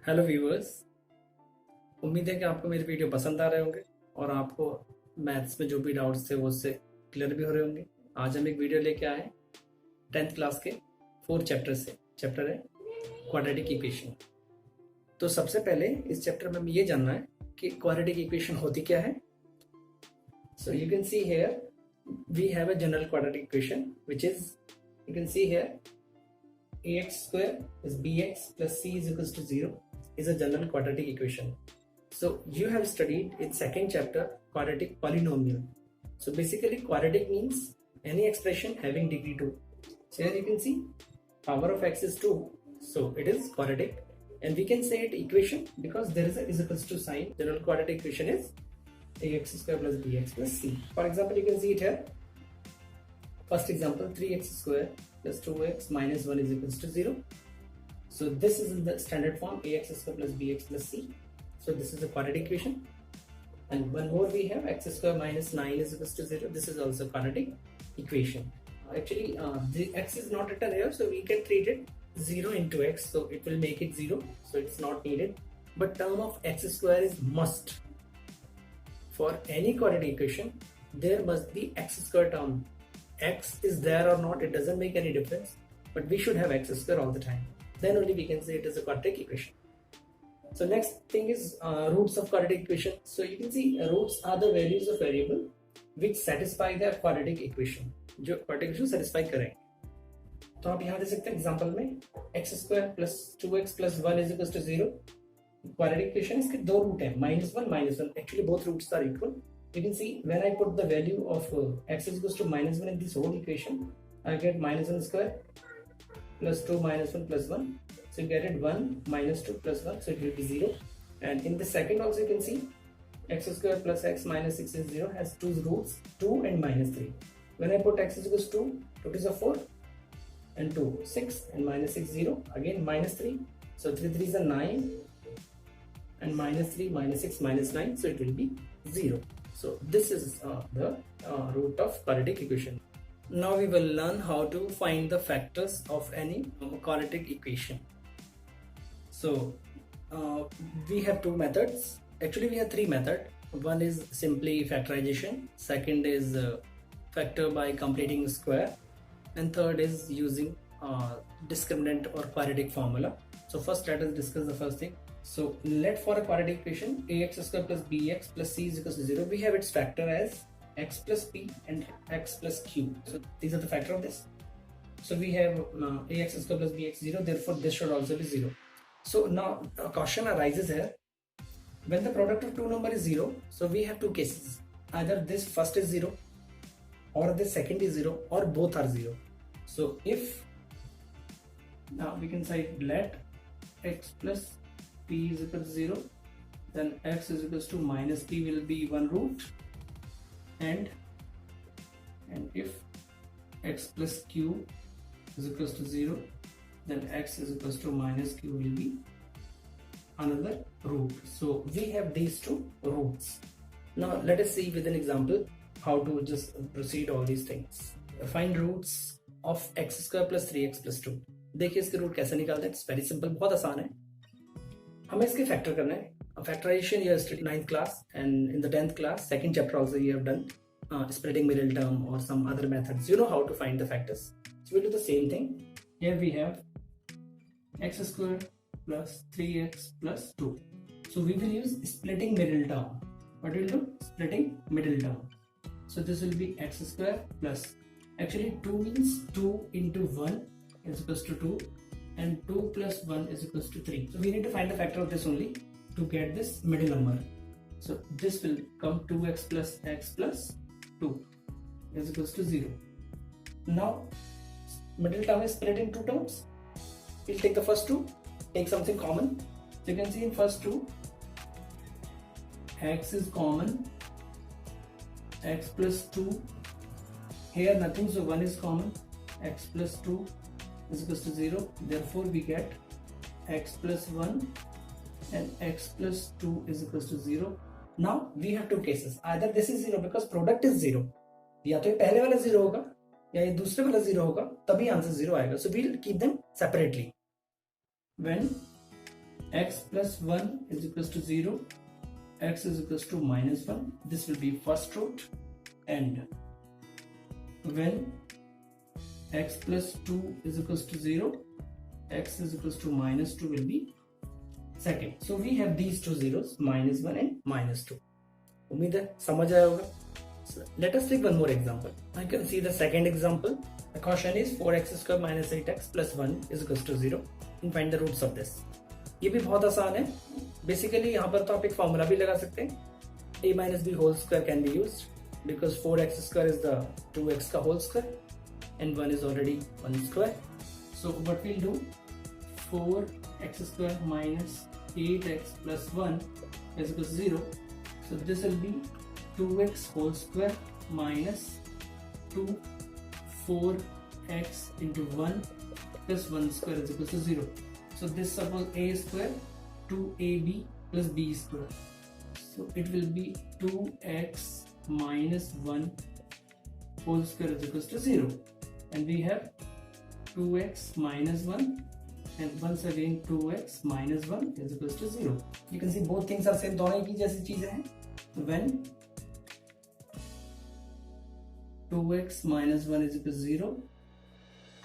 Hello viewers. उम्मीद है कि आपको मेरे वीडियो पसंद आ रहे होंगे और आपको मैथ्स में जो भी डाउट्स थे वो उससे क्लियर भी हो रहे होंगे। आज हम एक वीडियो लेके आए 10th क्लास के 4 चैप्टर से। चैप्टर है क्वाड्रेटिक इक्वेशन। तो सबसे पहले इस चैप्टर में हमें ये जानना है कि क्वाड्रेटिक इक्वेशन होती क्या है। So you can see here we have a general quadratic equation which is, you can see here ax square is bx plus c is equals to 0 is a general quadratic equation. So you have studied in second chapter quadratic polynomial. So basically quadratic means any expression having degree 2. So here you can see power of x is 2, so it is quadratic, and we can say it equation because there is a is equals to sign. General quadratic equation is ax square plus bx plus c. For example, you can see it here. First example, 3x square plus 2x minus 1 is equals to 0. So this is in the standard form, ax square plus bx plus c. So this is the quadratic equation. And one more we have, x square minus 9 is equals to 0. This is also quadratic equation. Actually, the x is not written here, so we can treat it 0 into x. So it will make it 0. So it's not needed. But term of x square is must. For any quadratic equation, there must be x square term. X is there or not, it doesn't make any difference, but we should have x square all the time. Then only we can say it is a quadratic equation. So next thing is roots of quadratic equation. So you can see roots are the values of variable which satisfy the quadratic equation. जो quadratic equation satisfy करें. तो आप यहाँ दे सकते हैं example में x square plus 2x plus 1 is equals to 0. Quadratic equation इसके दो रूट हैं, -1 actually both roots are equal. You can see when I put the value of x is equals to -1 in this whole equation, I get -1 square plus 2 minus 1 plus 1. So you get it 1 minus 2 plus 1, so it will be 0. And in the second also you can see x square plus x minus 6 is 0, has two roots, 2 and -3. When I put x is equals to 2 to the 4 and 2, 6 and minus 6, 0. Again -3. So 3 3 is a 9 and -3 minus 6 minus 9, so it will be 0. So this is the root of quadratic equation. Now we will learn how to find the factors of any quadratic equation. So we have two methods. Actually we have three methods. One is simply factorization, second is factor by completing square, and third is using discriminant or quadratic formula. So first let us discuss the first thing. So let for a quadratic equation ax square plus bx plus c is equals to 0, we have its factor as x plus p and x plus q. So these are the factor of this. So we have ax square plus bx 0, therefore this should also be 0. So now a question arises here. When the product of two numbers is 0, so we have two cases. Either this first is 0 or this second is 0 or both are 0. So if now we can say let x plus p is equal to 0, then x is equals to minus p will be one root, and if x plus q is equals to 0, then x is equals to minus q will be another root. So we have these two roots. Now let us see with an example how to just proceed all these things. Find roots of x square plus 3x plus 2. देखिए इसके root कैसे निकालते हैं. It's very simple, बहुत आसान है. हमें इसके फैक्टर करना है. Factorization you have studied 9th class, and in the 10th class second chapter also you have done splitting middle term or some other methods. You know how to find the factors. So we'll do the same thing. Here we have x square plus 3x plus 2. So we will use splitting middle term. What will do? Splitting middle term. So this will be x square plus, actually 2 means 2 into 1 is equals to 2, and 2 plus 1 is equals to 3. So we need to find the factor of this only to get this middle number. So this will come 2x plus x plus 2 is equals to 0. Now middle term is split in two terms. We'll take the first two, take something common. So you can see in first two x is common, x plus 2, here nothing, so 1 is common, x plus 2 is equals to 0, therefore we get x plus 1 and x plus 2 is equals to 0. Now we have two cases. Either this is 0 because product is 0, या तो ये पहले वाला 0 होगा या ये दूसरे वाला 0 होगा, तभी आंसर 0 आएगा. So we'll keep them separately. When x plus 1 is equals to 0, x is equals to minus 1. This will be first root, and when x plus 2 is equals to 0, x is equals to minus 2 will be second. So we have these two zeros, minus 1 and minus 2. उम्मीद है समझ आया होगा. So let us take one more example. I can see the second example. The question is 4x square minus 8x plus 1 is equals to 0. And find the roots of this. ये भी बहुत आसान है. बेसिकली यहाँ पर तो आप एक फॉर्मूला भी लगा सकते हैं. a minus b whole square can be used because 4x square is the 2x का whole square and 1 is already 1 square. So what we'll do, 4x square minus 8x plus 1 is equals to 0. So this will be 2x whole square minus 2 4x into 1 plus 1 square is equals to 0. So this suppose a square 2ab plus b square. So it will be 2x minus 1 whole square is equals to 0. And we have 2x minus 1 and once again 2x minus 1 is equals to 0. You can see both things are same. दोनों की जैसी चीजें हैं. When 2x minus 1 is equals to 0,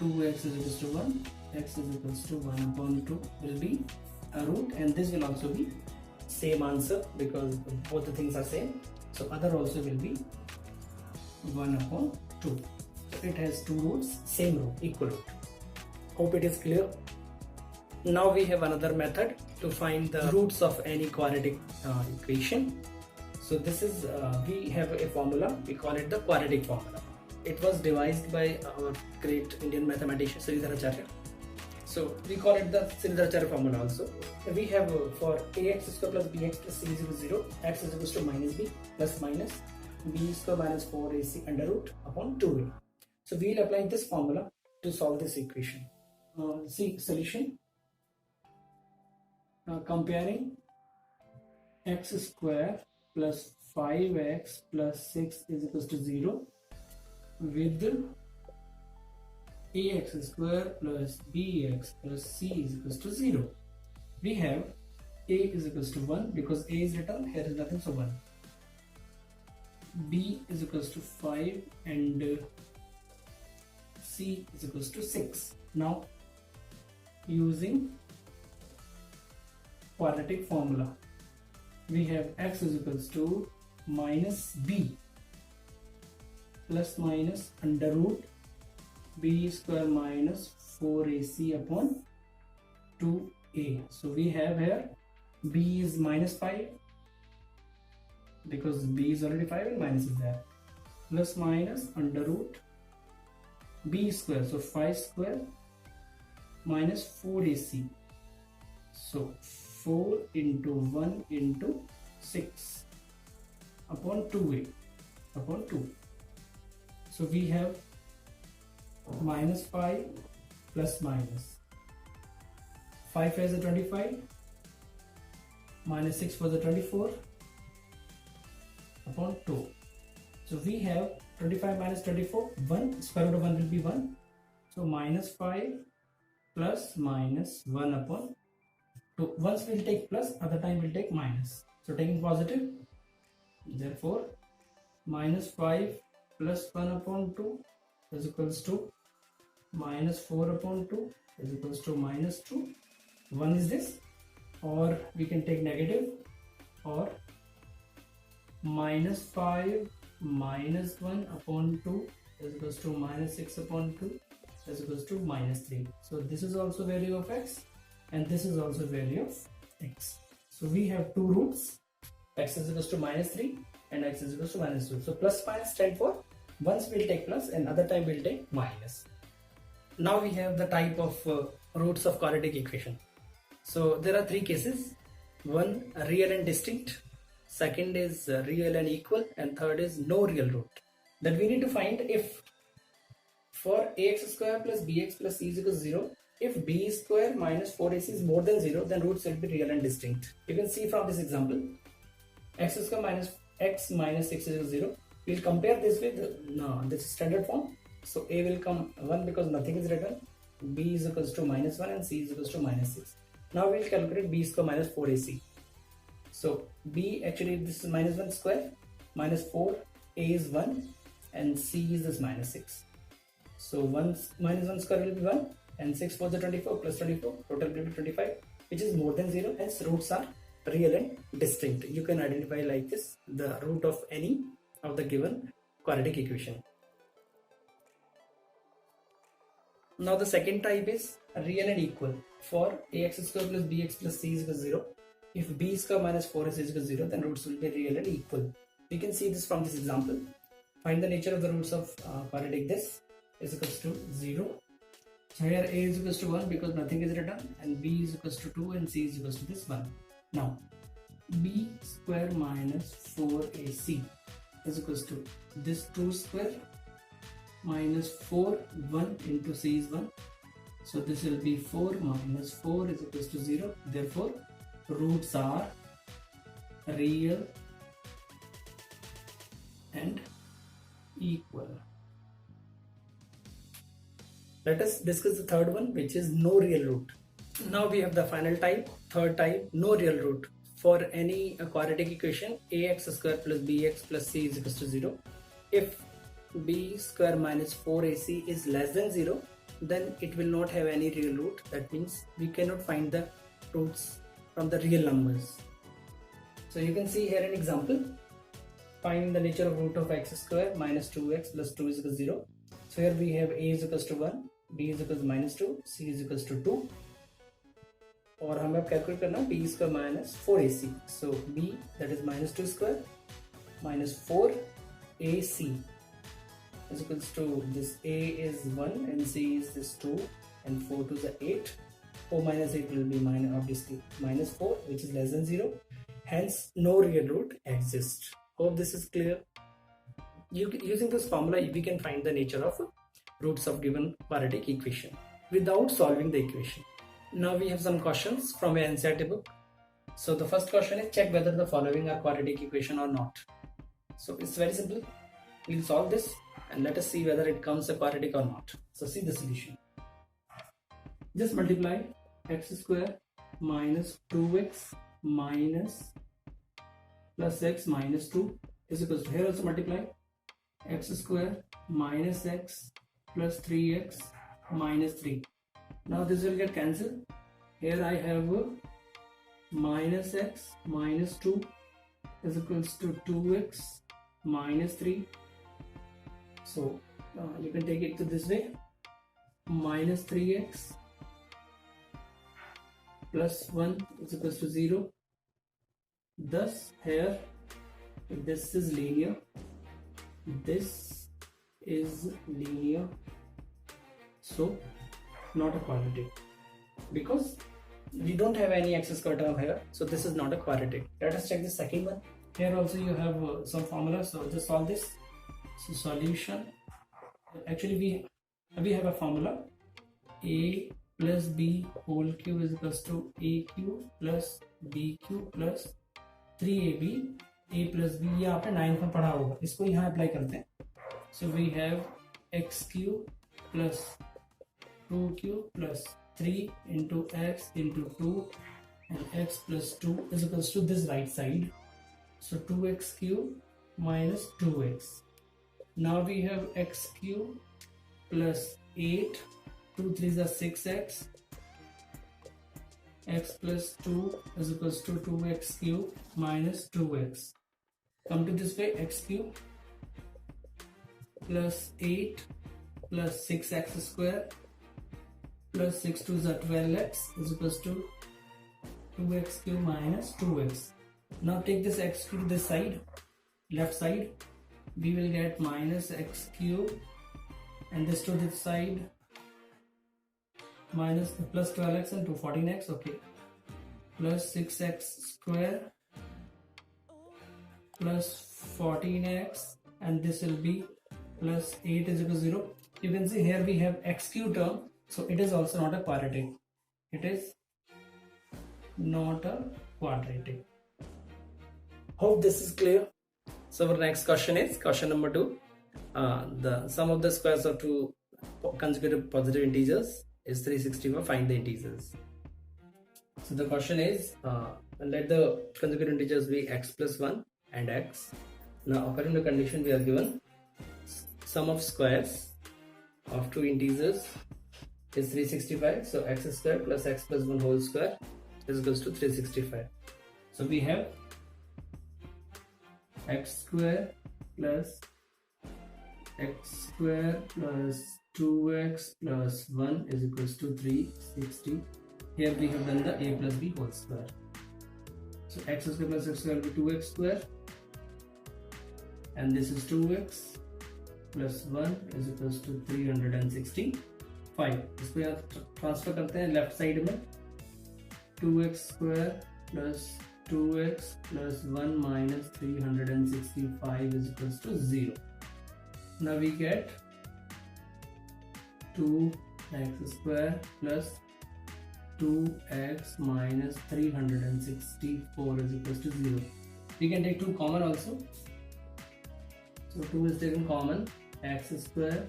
2x is equals to 1, x is equals to 1 upon 2 will be a root, and this will also be same answer because both the things are same. So other also will be 1 upon 2. So it has two roots, same root, equal root. Hope it is clear. Now we have another method to find the roots of any quadratic equation. So this is, we have a formula, we call it the quadratic formula. It was devised by our great Indian mathematician Sridhar Acharya. So we call it the Sridhar Acharya formula also. We have for ax square plus bx plus c is equal to 0, x is equal to minus b plus minus b square minus 4ac under root upon 2a. So we will apply this formula to solve this equation. See solution. Comparing x square plus 5x plus 6 is equals to 0 with ax square plus bx plus c is equals to 0. We have a is equals to 1 because a is written, here is nothing, so 1. b is equals to 5 and c is equals to 6. Now using quadratic formula, we have x is equals to minus b plus minus under root b square minus 4ac upon 2a. So we have here b is minus 5 because b is already 5 and minus is there, plus minus under root b square, so 5 square minus 4ac. So 4 into 1 into 6 upon 2a upon 2. So we have minus 5 plus minus 5 as a 25 minus 6 was a 24 upon 2. So we have 25 minus 24, 1, square root of 1 will be 1. So minus 5 plus minus 1 upon 2. Once we'll take plus, other time we'll take minus. So taking positive, therefore minus 5 plus 1 upon 2 is equals to minus 4 upon 2 is equals to minus 2. 1 is this, or we can take negative, or minus 5 minus 1 upon 2 is equals to minus 6 upon 2 is equals to minus 3. So this is also value of x and this is also value of x. So we have two roots, x is equals to minus 3 and x is equals to minus 2. So plus minus stand for once we'll take plus and other time we'll take minus. Now we have the type of roots of quadratic equation. So there are three cases. One, real and distinct. Second is real and equal, and third is no real root. Then we need to find if for ax square plus bx plus c is equal to 0, if b square minus 4ac is more than 0, then roots will be real and distinct. You can see from this example, x square minus x minus 6 is equal to 0. We will compare this with this standard form. So a will come 1 because nothing is written, b is equals to minus 1 and c is equals to minus 6. Now we'll calculate b square minus 4ac. So b, actually this is minus 1 square, minus 4, a is 1, and c is this minus 6. So 1 minus 1 square will be 1, and 6 for the 24 plus 24, total will be 25, which is more than 0, hence roots are real and distinct. You can identify like this the root of any of the given quadratic equation. Now the second type is real and equal. For ax square plus bx plus c is equal to 0, if b square minus 4ac is equal to 0, then roots will be real and equal. We can see this from this example. Find the nature of the roots of quadratic this is equals to 0. So here a is equals to 1 because nothing is written, and b is equals to 2 and c is equals to this 1. Now b square minus 4ac is equals to this 2 square minus 4, 1 into c is 1. So this will be 4 minus 4 is equals to 0. Therefore roots are real and equal. Let us discuss the third one, which is no real root. Now we have the final type, third type, no real root. For any quadratic equation, ax square plus bx plus c is equals to 0. If b square minus 4ac is less than 0, then it will not have any real root. That means we cannot find the roots from the real numbers. So you can see here an example. Find the nature of root of x square minus 2x plus 2 is equal to 0. So here we have a is equals to 1, b is equals to minus 2, c is equals to 2. और हमें अब calculate करना b square minus 4ac. So b, that is minus 2 square minus 4ac is equals to this a is 1 and c is this 2 and 4 to the 8. 4 minus 8 will be minus, obviously minus 4, which is less than 0. Hence no real root exists. Hope this is clear. Using this formula we can find the nature of roots of given quadratic equation without solving the equation. Now we have some questions from an NCERT book. So the first question is, check whether the following are quadratic equation or not. So it's very simple. We'll solve this and let us see whether it comes a quadratic or not. So see the solution. Just multiply x square minus 2x minus plus x minus 2 is equals to, here also multiply x square minus x plus 3x minus 3. Now this will get cancelled. Here I have minus x minus 2 is equals to 2x minus 3. So you can take it to this way, minus 3x plus 1 is equals to 0. Thus here this is linear, this is linear, so not a quadratic, because we don't have any x square term here, so this is not a quadratic. Let us check the second one. Here also you have some formula, so just solve this. So solution, actually we have a formula, a plus b whole cube is equals to a cube plus b cube plus 3ab a plus b. ये आपने 9th में पढ़ा होगा, इसको यहाँ apply करते हैं. So we have x cube plus 2 cube plus 3 into x into 2 and x plus 2 is equals to this right side. So 2x cube minus 2x. Now we have x cube plus 8, 2 3s are 6x, x plus 2 is equals to 2x cube minus 2x. Come to this way, x cube plus 8 plus 6x square plus 6 2s are 12x is equals to 2x cube minus 2x. Now take this x to this side, left side, we will get minus x cube, and this to this side minus plus 12x and 14x, okay, plus 6x square plus 14x, and this will be plus 8 is equal to 0. You can see here we have x cube term, so it is also not a quadratic. It is not a quadratic. Hope this is clear. So our next question is question number 2. The sum of the squares of two consecutive positive integers is 364. Find the integers. So the question is, let the consecutive integers be x plus 1 and x. Now according to condition, we are given sum of squares of two integers is 365. So x square plus x plus 1 whole square is equals to 365. So we have x square plus x square plus 2x plus 1 is equals to 360. Here we have done the a plus b whole square. So x square plus x square will be 2x square, and this is 2x plus 1 is equals to 365. इसको यहाँ transfer करते हैं left side में. 2x square plus 2x plus 1 minus 365 is equals to 0. Now we get 2x square plus 2x minus 364 is equals to 0. We can take 2 common also. So 2 is taken common. X square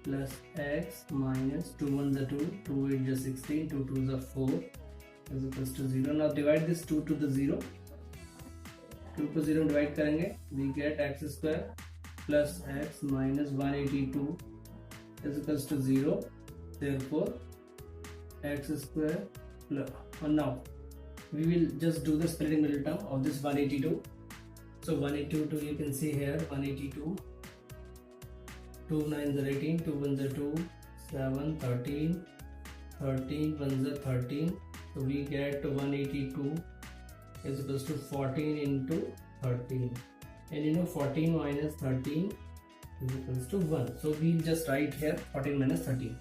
plus x minus 2 1s are 2, 2 8 is 16, 2 2s are 4 is equals to 0. Now divide this 2 to the 0. 2 को 0 divide करेंगे. We get x square plus x minus 182 is equals to 0. Therefore x square plus, now we will just do the splitting middle term of this 182. So 182 you can see here, 182, 2 9s are 18, 2 1s are 2, 7 13, 13 1s are 13. So we get 182 is equals to 14 into 13, and you know 14 minus 13 is equals to 1. So we'll just write here 14 minus 13.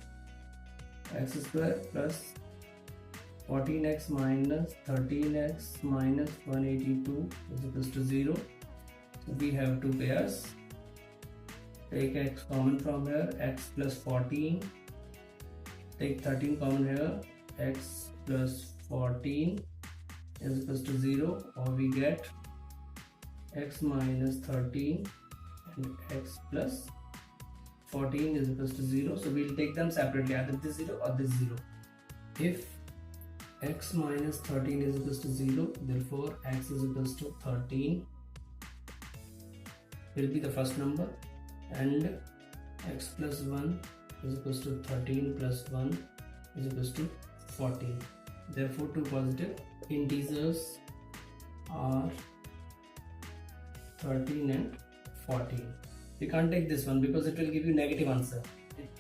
X square plus 14x minus 13x minus 182 is equals to 0. So we have two pairs. Take x common from here, x plus 14. Take 13 common here, x plus 14 is equals to 0, or we get x minus 13 and x plus 14 is equals to 0. So we'll take them separately, either this 0 or this 0. If x minus 13 is equals to 0, therefore x is equals to 13 will be the first number, and x plus 1 is equals to 13 plus 1 is equals to 14. Therefore two positive integers are 13 and 14. We can't take this one because it will give you negative answer.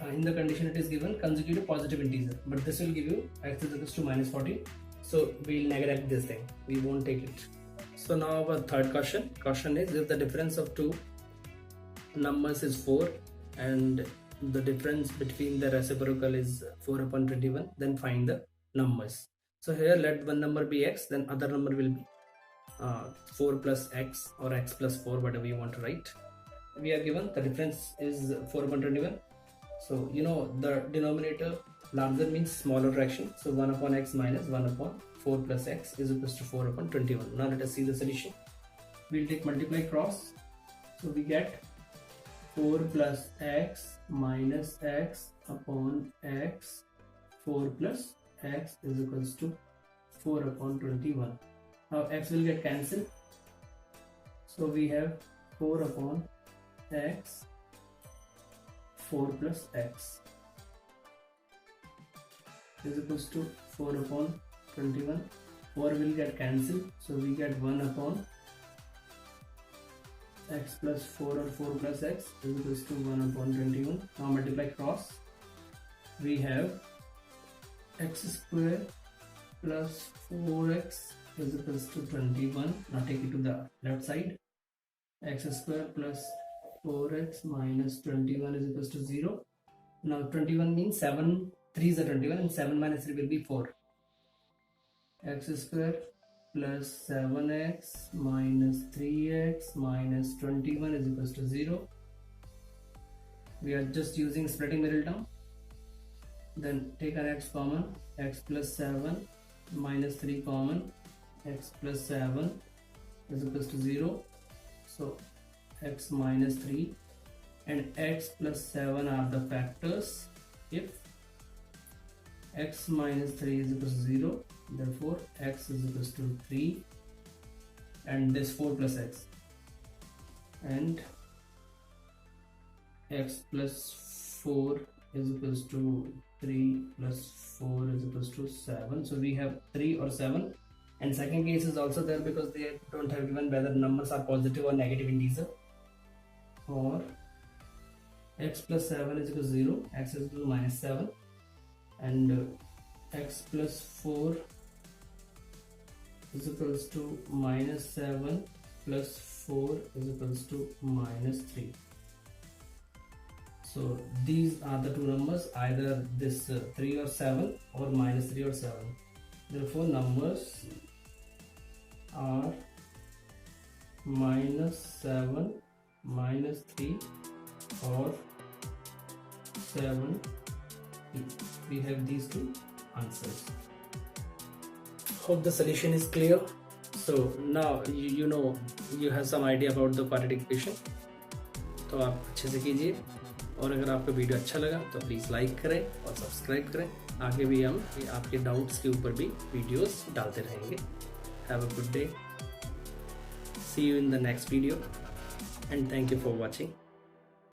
In the condition it is given consecutive positive integer, but this will give you x is equals to minus 14. So we'll neglect this thing, we won't take it. So now our third question is, if the difference of two numbers is 4 and the difference between the reciprocal is 4 upon 21, then find the numbers. So here let one number be x, then other number will be 4 plus x or x plus 4, whatever you want to write. We are given the difference is 4 upon 21. So you know the denominator larger means smaller fraction. So 1 upon x minus 1 upon 4 plus x is equals to 4 upon 21. Now let us see the solution. We'll take multiply cross. So we get 4 plus x minus x upon x, 4 plus x is equals to 4 upon 21. Now x will get cancelled. So we have 4 upon x, 4 plus x is equals to 4 upon 21. 4 will get cancelled, so we get 1 upon x plus 4 or 4 plus x is equals to 1 upon 21. Now multiply cross. We have x square plus 4x is equals to 21. Now take it to the left side. X square plus 4x minus 21 is equals to 0. Now 21 means 7 3s are 21 and 7 minus 3 will be 4. X square plus 7x minus 3x minus 21 is equals to 0. We are just using splitting middle term. Then take an x common, x plus 7 minus 3 common, x plus 7 is equals to 0. So x minus 3 and x plus 7 are the factors. If x minus 3 is equals to 0, therefore x is equals to 3 and this 4 plus x, and x plus 4 is equals to 3 plus 4 is equals to 7. So we have 3 or 7, and second case is also there because they don't have given whether numbers are positive or negative integer. For x plus 7 is equal to 0, x is equal to minus 7, and x plus 4 is equals to minus 7 plus 4 is equals to minus 3. So these are the two numbers, either this 3 or 7 or minus 3 or 7. Therefore numbers are minus 7, minus 3 or 7. We have these two answers. Hope the solution is clear. So now you know, you have some idea about the quadratic equation. तो आप अच्छे से कीजिए, और अगर आपको video अच्छा लगा तो प्लीज़ लाइक करें और सब्सक्राइब करें। आगे भी हम आपके डाउट्स के ऊपर भी वीडियोस डालते रहेंगे। Have a good day, see you in the next video and thank you for watching.